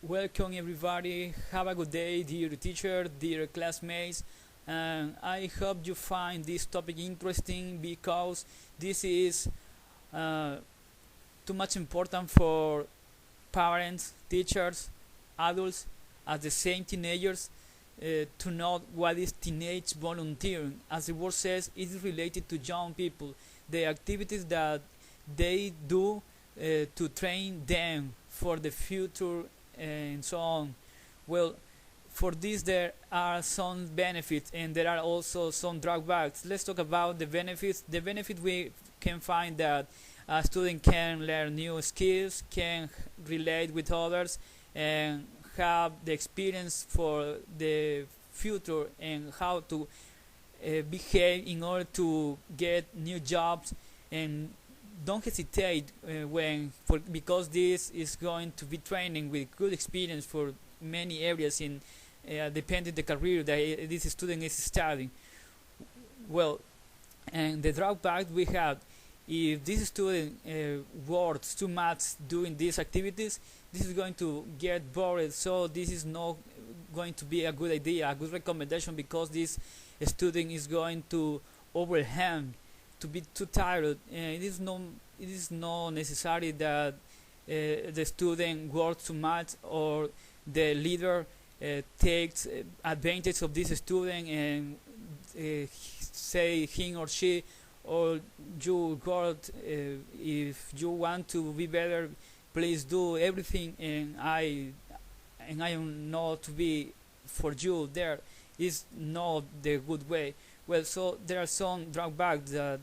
Welcome everybody. Have a good day, dear teacher, dear classmates. And I hope you find this topic interesting because this is uh, too much important for parents, teachers, adults, as the same teenagers to know what is teenage volunteering. As the word says, it is related to young people, the activities that they do to train them for the future and so on. Well, for this there are some benefits and there are also some drawbacks. Let's talk about the benefits. The benefit we can find that a student can learn new skills, can relate with others, and have the experience for the future and how to behave in order to get new jobs. And don't hesitate when for because this is going to be training with good experience for many areas in depending the career that this student is studying. Well, and the drawback we have, if this student works too much doing these activities, this is going to get bored. So this is not going to be a good idea, a good recommendation, because this student is going to overwhelm, to be too tired. It is not necessary that the student works too much or the leader takes advantage of this student and say him or she, or you God, if you want to be better, please do everything, and I am not to be for you. There is not the good way. Well, so there are some drawbacks that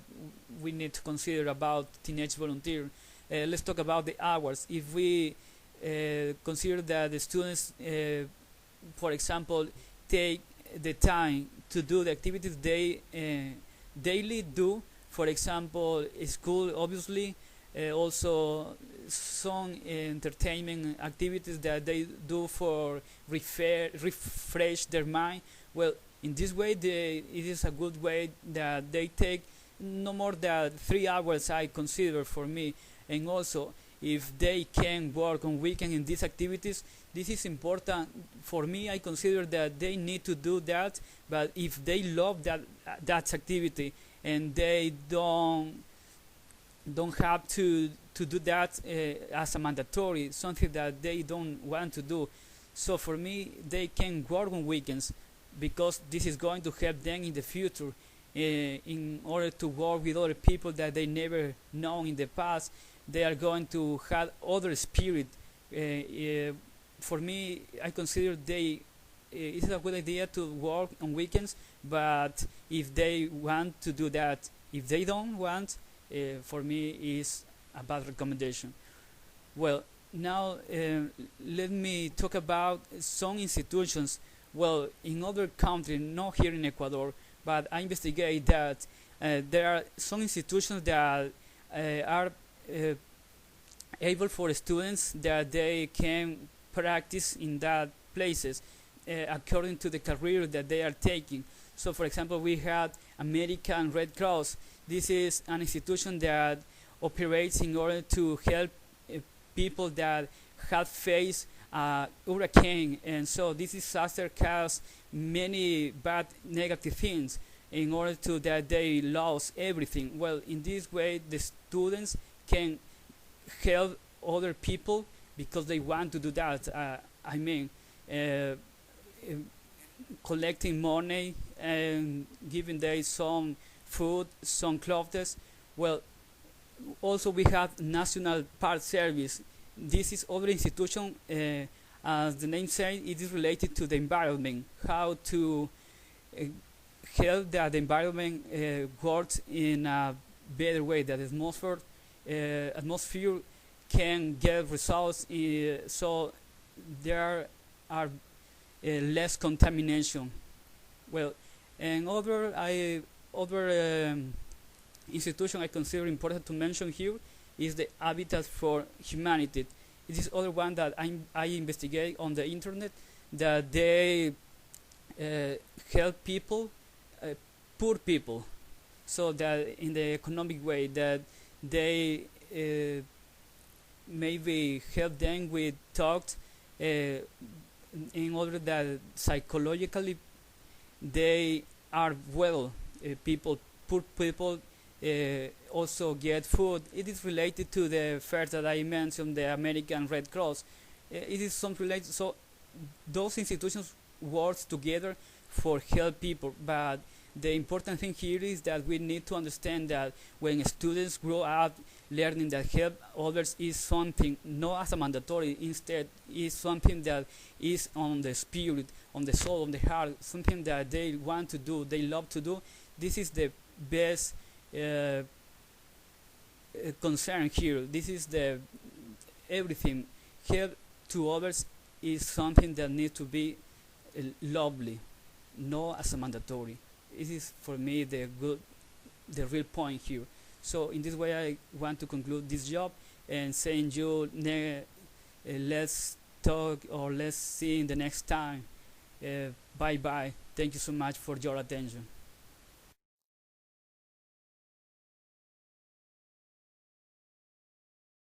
we need to consider about teenage volunteer. Let's talk about the hours. If we consider that the students, for example, take the time to do the activities they daily do, for example, school, obviously, also some entertainment activities that they do for refresh their mind. Well, in this way, it is a good way that they take no more than 3 hours, I consider, for me. And also, if they can work on weekend in these activities, this is important for me. I consider that they need to do that, but if they love that activity and they don't have to do that as a mandatory, something that they don't want to do. So for me, they can work on weekends, because this is going to help them in the future in order to work with other people that they never known in the past. They are going to have other spirit. For me, I consider it's a good idea to work on weekends, but if they want to do that, if they don't want, for me is a bad recommendation. Well, now let me talk about some institutions. Well, in other countries, not here in Ecuador, but I investigate that there are some institutions that are able for students that they can practice in that places according to the career that they are taking. So, for example, we had American Red Cross. This is an institution that operates in order to help people that have faced hurricane, and so this disaster caused many bad negative things in order to that they lost everything. Well, in this way, the students can help other people because they want to do that. I mean, collecting money and giving them some food, some clothes. Well, also we have National Park Service. This is other institution, as the name says, it is related to the environment, how to help that the environment works in a better way, that atmosphere can get results, so there are less contamination. Well, and other institution I consider important to mention here is the Habitat for Humanity. It is other one that I investigate on the internet, that they help people, poor people, so that in the economic way that they maybe help them with talks in order that psychologically they are well. Poor people also get food. It is related to the first that I mentioned, the American Red Cross. It is some related. So those institutions work together for help people, but the important thing here is that we need to understand that when students grow up learning that help others is something not as a mandatory, instead is something that is on the spirit, on the soul, on the heart, something that they want to do, they love to do. This is the best concern here. This is the everything. Help to others is something that needs to be lovely, not as a mandatory. This is for me the real point here. So in this way, I want to conclude this job and saying you, let's talk or let's see in the next time. Bye bye. Thank you so much for your attention.